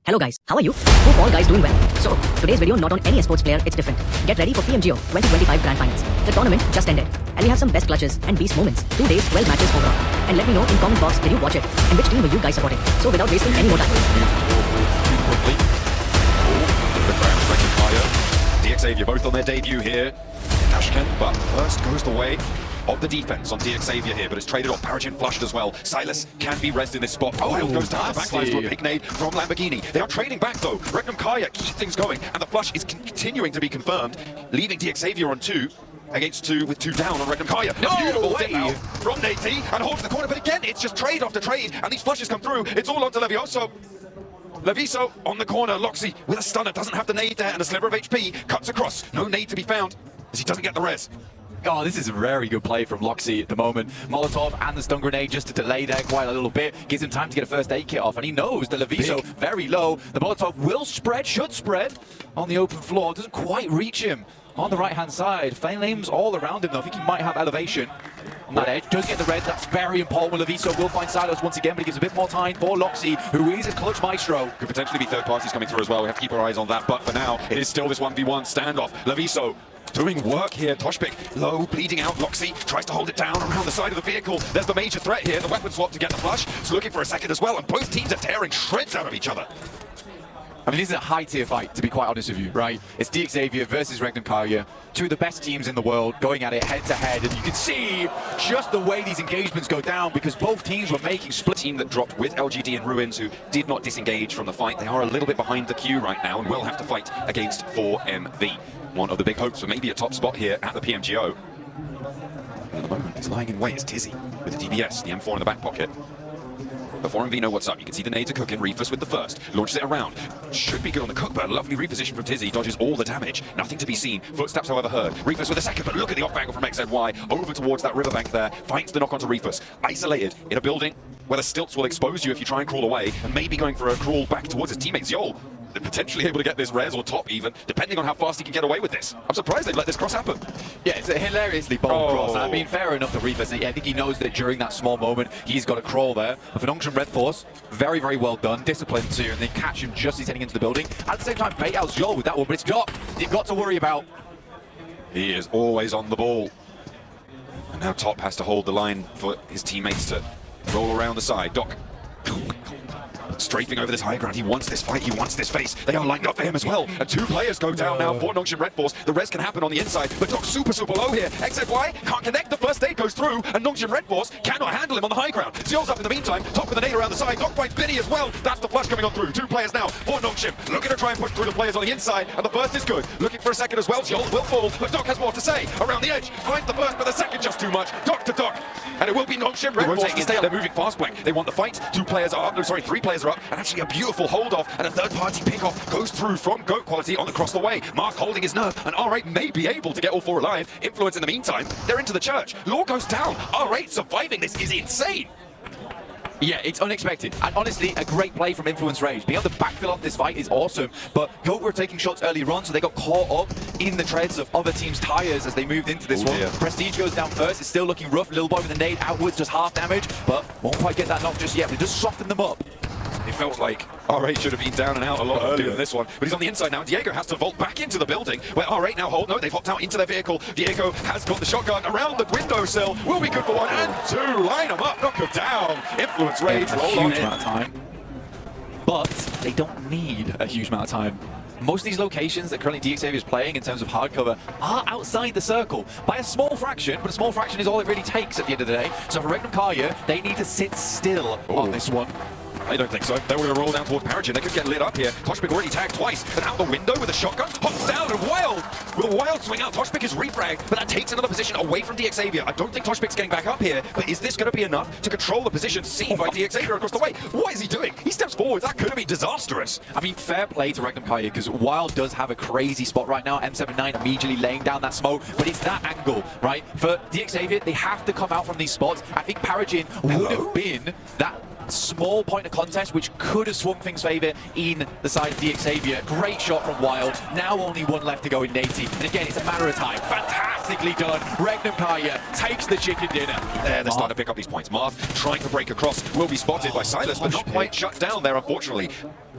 Hello guys, how are you? Hope all guys doing well. So, today's video not on any esports player, it's different. Get ready for Pmgo 2025 Grand Finals. The tournament just ended, and we have some best clutches and beast moments. 2 days, 12 matches overall. And let me know in comment box, did you watch it? And which team were you guys supporting? So without wasting any more time. Quickly. The Crabs ranking higher. DXavier both on their debut here. Tashkent, but first goes the way of the defense on DXavier here, but it's traded off. Paragin flushed as well. Silas can be rezzed in this spot. Wild goes down the backlines to a big nade from Lamborghini. They are trading back though. Regnum Kaya keep things going, and the flush is continuing to be confirmed, leaving DXavier on 2 against 2 with 2 down on Regnum Kaya. A beautiful tip out from Nate and holds the corner, but again, it's just trade after trade, and these flushes come through. It's all onto Levioso. Leviso on the corner. Loxy with a stunner, doesn't have the nade there, and a sliver of HP cuts across. No nade to be found as he doesn't get the res. Oh, this is a very good play from Loxy at the moment. Molotov and the stun grenade just to delay there quite a little bit. Gives him time to get a first aid kit off, and he knows that Leviso very low. The Molotov will spread, should spread on the open floor. Doesn't quite reach him on the right-hand side. Flames all around him, though. I think he might have elevation on that edge. Does get the red. That's very important. Leviso will find Silos once again, but he gives a bit more time for Loxy, who is a clutch maestro. Could potentially be third parties coming through as well. We have to keep our eyes on that, but for now, it is still this 1v1 standoff. Leviso doing work here. Toshpik low, bleeding out. Loxy tries to hold it down around the side of the vehicle. There's the major threat here. The weapon swap to get the flush. It's looking for a second as well, and both teams are tearing shreds out of each other. I mean, this is a high-tier fight, to be quite honest with you, right? It's DXavier versus Regnum Kaya, 2 of the best teams in the world going at it head-to-head, and you can see just the way these engagements go down because both teams were making split. Team that dropped with LGD and Ruins, who did not disengage from the fight. They are a little bit behind the queue right now and will have to fight against 4MV. One of the big hopes for maybe a top spot here at the Pmgo. And at the moment, it's lying in wait. It's Tizzy with the DBS, the M4 in the back pocket. The 4MV know what's up. You can see the nades are cooking. Reefus with the first. Launches it around. Should be good on the cook, but lovely reposition from Tizzy. Dodges all the damage. Nothing to be seen. Footsteps, however, heard. Reefus with a second, but look at the off angle from XZY. Over towards that riverbank there. Finds the knock onto Reefus. Isolated in a building where the stilts will expose you if you try and crawl away. And maybe going for a crawl back towards his teammate Zol. Potentially able to get this res or top even, depending on how fast he can get away with this. I'm surprised they'd let this cross happen. Yeah, it's a hilariously bold cross. I mean, fair enough to Reefus. I think he knows that during that small moment, he's got to crawl there. But for Nongshim Red Force, very, very well done. Disciplined too, and they catch him just as he's heading into the building. At the same time, bait out Zol with that one, but you've got to worry about. He is always on the ball. And now Top has to hold the line for his teammates to roll around the side. Doc strafing over this high ground. He wants this fight. He wants this face. They are lined up for him as well. And 2 players go down now for Nongshim Red Force. The res can happen on the inside, but Doc's super low here. XZY can't connect. The first aid goes through, and Nongshim Red Force cannot handle him on the high ground. Zeal's up in the meantime. Top with the nade around the side. Doc finds Binny as well. That's the flush coming on through. 2 players now for Nongshim. Looking to try and push through the players on the inside, and the first is good. Looking for a second as well. Zeal will fall, but Doc has more to say. Around the edge, finds the first, but the second just too much. Doc to Doc. And it will be Nongshim Red Force to stay up. They're moving fast blank. They want the fight. 2 players are up. No, sorry, 3 players are up. And actually a beautiful hold off and a third party pick off goes through from GOAT quality on across the way. Mark holding his nerve, and R8 may be able to get all 4 alive. Influence in the meantime. They're into the church. Law goes down. R8 surviving this is insane. Yeah, it's unexpected. And honestly, a great play from Influence Rage. Being able to backfill up this fight is awesome. But GOAT were taking shots earlier on, so they got caught up in the treads of other teams' tires as they moved into this one. Dear. Prestige goes down first. It's still looking rough. Little boy with a nade outwards, just half damage, but won't quite get that knock just yet. But it does soften them up. It felt like R8 should have been down and out a lot earlier than this one, but he's on the inside now. Diego has to vault back into the building where R8 now hold. No, they've hopped out into their vehicle. Diego has got the shotgun around the windowsill. Will be good for 1 and 2. Line them up, knock them down. Influence Rage, roll on Huge amount of time. But they don't need a huge amount of time. Most of these locations that currently DXavier is playing in terms of hardcover are outside the circle by a small fraction, but a small fraction is all it really takes at the end of the day. So for Regnum Kaya, they need to sit still on this one. I don't think so. They were going to roll down towards Paragin. They could get lit up here. Toshpik already tagged twice. And out the window with a shotgun. Hops down and Wild. Will Wild swing out? Toshpik is refragged, but that takes another position away from DXavier. I don't think Toshpik's getting back up here, but is this going to be enough to control the position seen by DXavier across the way? What is he doing? He steps forward. That could have been disastrous. I mean, fair play to Regnum Kaya, because Wild does have a crazy spot right now. M79 immediately laying down that smoke, but it's that angle, right? For DXavier, they have to come out from these spots. I think Paragin would have been that small point of contest which could have swung things favour in the side of DXavier. Great shot from Wild. Now only 1 left to go in Nate. And again, it's a matter of time. Fantastic Classically done. Regnum Kaya takes the chicken dinner. They're starting to pick up these points. Marth trying to break across, will be spotted by Silas, but not quite shut down there, unfortunately.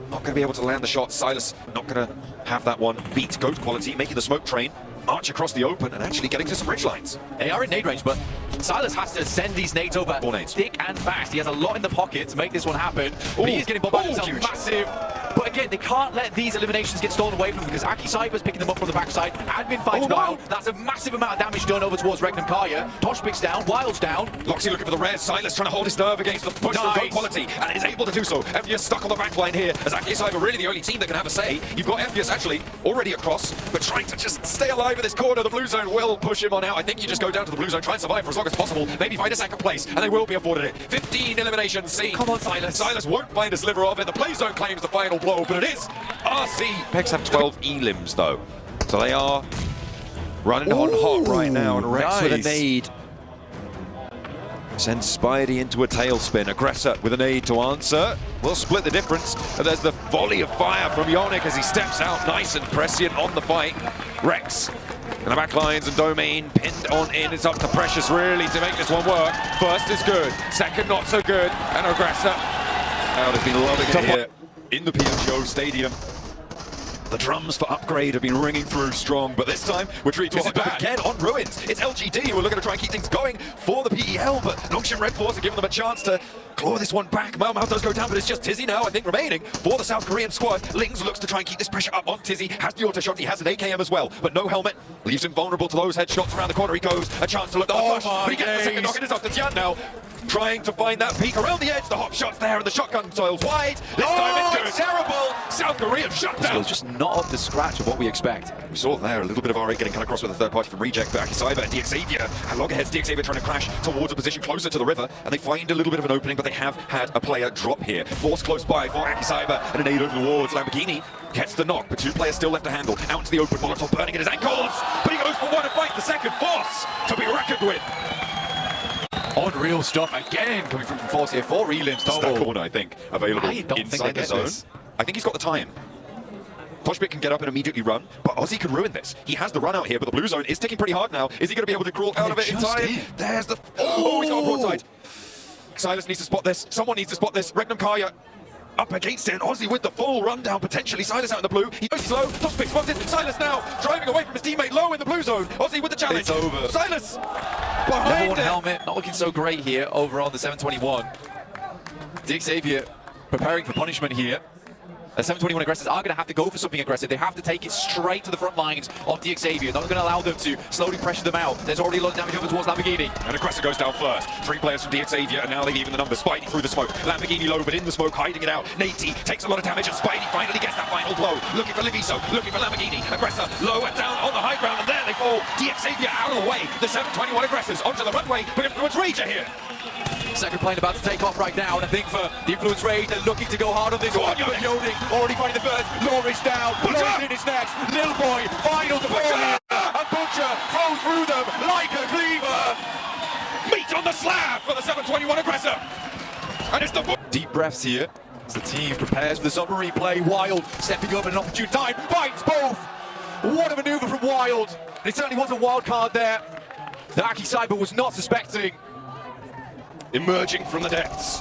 Not going to be able to land the shot. Silas not going to have that one. Beat goat quality, making the smoke train march across the open and actually getting to some ridge lines. They are in nade range, but Silas has to send these nades over thick and fast. He has a lot in the pocket to make this one happen, but he is getting bombarded himself. Massive. But again, they can't let these eliminations get stolen away from them because Aki Cyber's picking them up from the backside. Admin fights Wild. That's a massive amount of damage done over towards Regnum Kaya. Toshpik's down, Wild's down. Loxy looking for the res. Silas trying to hold his nerve against the push from goat quality and is able to do so. Envious stuck on the back line here as Aki Cyber really the only team that can have a say. You've got Envious actually already across, but trying to just stay alive in this corner. The blue zone will push him on out. I think you just go down to the blue zone, try and survive for as long as possible. Maybe find a second place, and they will be afforded it. 15 eliminations. See, come on, Silas. Silas won't find a sliver of it. The play zone claims the final blow, but it is RC. Pegs have 12 elims though, so they are running on hot right now. And Rex with a nade sends Spidey into a tailspin. Aggressor with a nade to answer. We'll split the difference. And there's the volley of fire from Yonic as he steps out nice and prescient on the fight. Rex in the back lines and Domain pinned on in. It's up to Precious really to make this one work. First is good, second not so good, and Aggressor has been loving it here in the Pmgo Stadium. The drums for upgrade have been ringing through strong, but this time we're treated again on Ruins. It's LGD who are looking to try and keep things going for the PEL, but Longshan Red Force are giving them a chance to claw this one back. Mau does go down, but it's just Tizzy now, I think, remaining for the South Korean squad. Lings looks to try and keep this pressure up on Tizzy. Has the auto shot, he has an AKM as well, but no helmet. Leaves him vulnerable to those headshots around the corner. He goes, a chance to look for the push, but he gets the second knock. It is up to Tian now. Trying to find that peak around the edge. The hop shot's there and the shotgun soils wide. This time it's good. Terrible. South Korean shut down. Just not up to scratch of what we expect. We saw there a little bit of R8 getting cut across with a third party from Reject, but Aki Cyber and DXavier and Loggerheads. DXavier trying to crash towards a position closer to the river, and they find a little bit of an opening, but they have had a player drop here. Force close by for Aki Cyber and an aid over the walls. Lamborghini gets the knock, but two players still left to handle. Out into the open, Molotov burning at his ankles, but he goes for one and fights the second. Force to be reckoned with. Unreal stuff again coming from Force here. 4 elims total. That corner, I think, available inside the zone. I think he's got the time. Toshpik can get up and immediately run, but Ozzy can ruin this. He has the run out here, but the blue zone is ticking pretty hard now. Is he going to be able to crawl out of it in time? There's the... Oh, he's got a broadside. Silas needs to spot this. Someone needs to spot this. Regnum Kaya up against it, and Ozzy with the full rundown potentially. Silas out in the blue. He goes slow. Toshpik spotted. Silas now driving away from his teammate low in the blue zone. Ozzy with the challenge. It's over. Silas Number behind one it. helmet, not looking so great here over on the 721. DXavier preparing for punishment here. The 721 aggressors are going to have to go for something aggressive. They have to take it straight to the front lines of DXavier. Not going to allow them to slowly pressure them out. There's already a lot of damage over towards Lamborghini. And Aggressor goes down first. 3 players from DXavier, and now they even the numbers. Spidey through the smoke. Lamborghini low, but in the smoke, hiding it out. Nate takes a lot of damage, and Spidey finally gets that final blow. Looking for Liviso, looking for Lamborghini. Aggressor low and down on the high ground, and there they fall. DXavier out of the way. The 721 aggressors onto the runway. But Influence Rager here. Second plane about to take off right now, and I think for the Influence Rage, they're looking to go hard on this one. But Yoning already finding the first. Lorish down. Lorish in his next. Lil Boy, final to fall here. And Butcher throws through them like a cleaver. Meat on the slab for the 721 aggressor. And it's the... Deep breaths here as the team prepares for the submarine play. Wild stepping up at an opportune time. Fights both. What a maneuver from Wild. And it certainly was a wild card there that Aki Cyber was not suspecting. Emerging from the depths.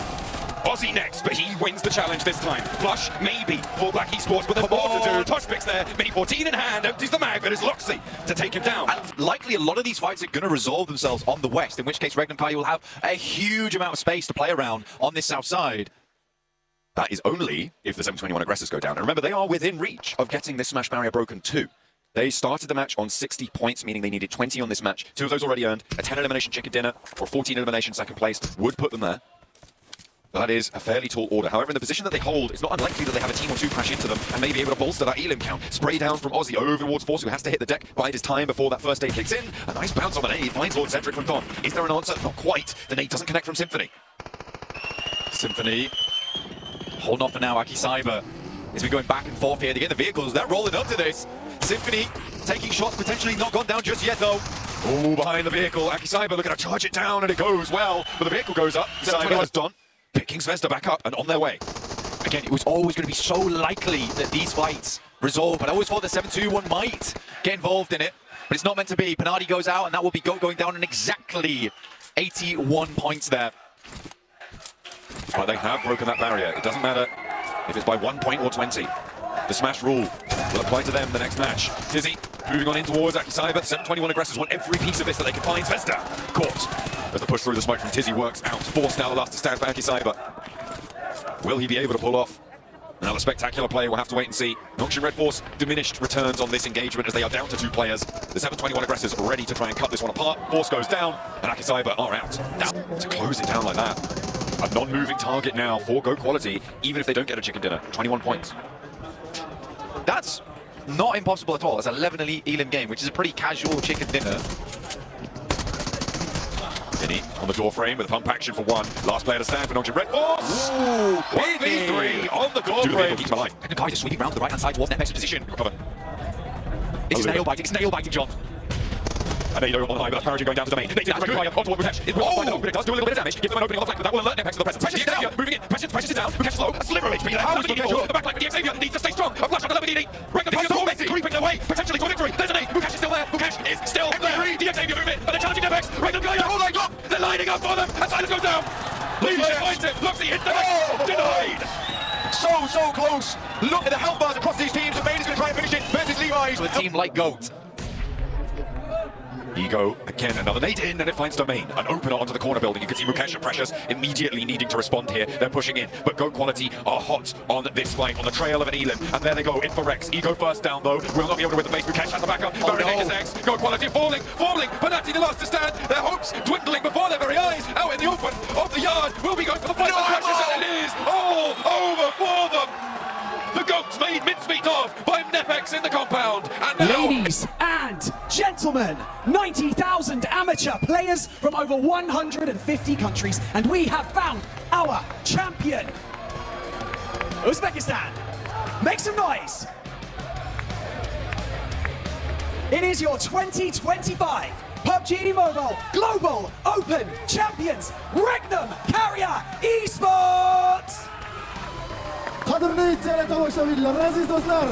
Ozzy next, but he wins the challenge this time. Flush, maybe, for Black Esports, but there's more to do. Toshpik's there, Mini 14 in hand, empties the mag, but it's Loxy to take him down. And likely a lot of these fights are going to resolve themselves on the west, in which case Regnum Kaya will have a huge amount of space to play around on this south side. That is only if the 721 aggressors go down. And remember, they are within reach of getting this smash barrier broken too. They started the match on 60 points, meaning they needed 20 on this match. 2 of those already earned. A 10 elimination chicken dinner or 14 elimination second place would put them there. That is a fairly tall order. However, in the position that they hold, it's not unlikely that they have a team or 2 crash into them and may be able to bolster that elim count. Spray down from Ozzy over towards Force, who has to hit the deck, bide his time before that first aid kicks in. A nice bounce on an aid, finds Lord Cedric from Don. Is there an answer? Not quite. The nade doesn't connect from Symphony. Symphony holding off for now. Aki Cyber has been going back and forth here. They get the vehicles, they're rolling up to this. Symphony taking shots, potentially not gone down just yet though. Oh, behind the vehicle, Aki Cyber looking to charge it down, and it goes well, but the vehicle goes up. Cyber has done, picking Svesta back up and on their way. Again, it was always going to be so likely that these fights resolve, but I always thought the 7-2-1 might get involved in it. But it's not meant to be. Penardi goes out, and that will be going down in exactly 81 points there. But they have broken that barrier. It doesn't matter if it's by 1 point or 20. The smash rule will apply to them the next match. Tizzy moving on in towards Akicyber. 721 aggressors want every piece of this that they can find. Zvezda caught as the push through the smoke from Tizzy works out. Forced now the last to stand for Akicyber. Will he be able to pull off another spectacular play? We'll have to wait and see. Noxian Red Force diminished returns on this engagement as they are down to 2 players. The 721 aggressors are ready to try and cut this one apart. Force goes down, and Akicyber are out. Now, to close it down like that. A non-moving target now for Go Quality, even if they don't get a chicken dinner. 21 points. That's not impossible at all. It's 11 Elim game, which is a pretty casual chicken dinner. Vinny on the door frame with a pump action for 1. Last player to stand for Noxian Red Force. Ooh, 1v3 on the door frame. Keeps him alive. Kai is sweeping round to the right-hand side towards Nepex's position. Cover. It's nail biting, John. And there you go on the high, but that's Paragin going down to the main. Native Dragon Fire on toward Mukesh. It will find out, but it does do a little bit of damage. Give them an opening on the flank, but that will alert Nepex to the presence. Precious is down, moving in. Precious is down. Mukesh is low. A sliver of HP there. How does he get the back line with the Xavier? Needs to stay strong. A flash on the Lamborghini. Break the pace of Messi. Creeping their way, potentially to a victory. There's an A. Mukesh is still there. Mukesh is still there. The Xavier moving in, but they're challenging Nepex. Ragnar Gaia. Oh my God. They're lining up for them. And Silence goes down. Legion finds it. Luxy hits the back. Denied. So close. Look at the health bars across these teams. The main is going to try and finish it versus Levi's. With a team like GOAT. Ego, again, another nade in, and it finds Domain. An opener onto the corner building. You can see Mukesh and Precious immediately needing to respond here. They're pushing in, but Go Quality are hot on this flank, on the trail of an Elim. And there they go, in for Rex. Ego first down, though. Will not be able to win the base. Mukesh has the backup. Baron X. Go Quality falling. Penalty the last to stand. Their hopes dwindling before their very eyes. Out in the open of the yard. Will be going for the fight. Precious, and it is all over for them. The Goats made mincemeat of by Nepex in the compound. And now... Ladies and gentlemen, 90,000 amateur players from over 150 countries, and we have found our champion. Uzbekistan, make some noise. It is your 2025 PUBG Mobile Global Open Champions Regnum Carrier Esports. Qadrli tele tomoshabinlar, aziz do'stlar,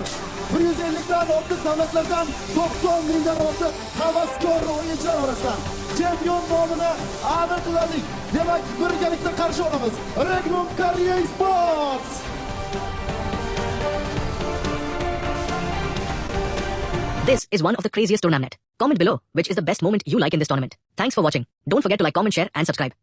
150 dan ortiq davlatlardan 90 mingdan ortiq havaskor o'yinchilar orasidan chempion nomini aniqladik. Demak, birgalikda qarshi olamiz. Regnum Carrier Esports. This is one of the craziest tournament. Comment below which is the best moment you like in this tournament. Thanks for watching. Don't forget to like, comment, share and subscribe.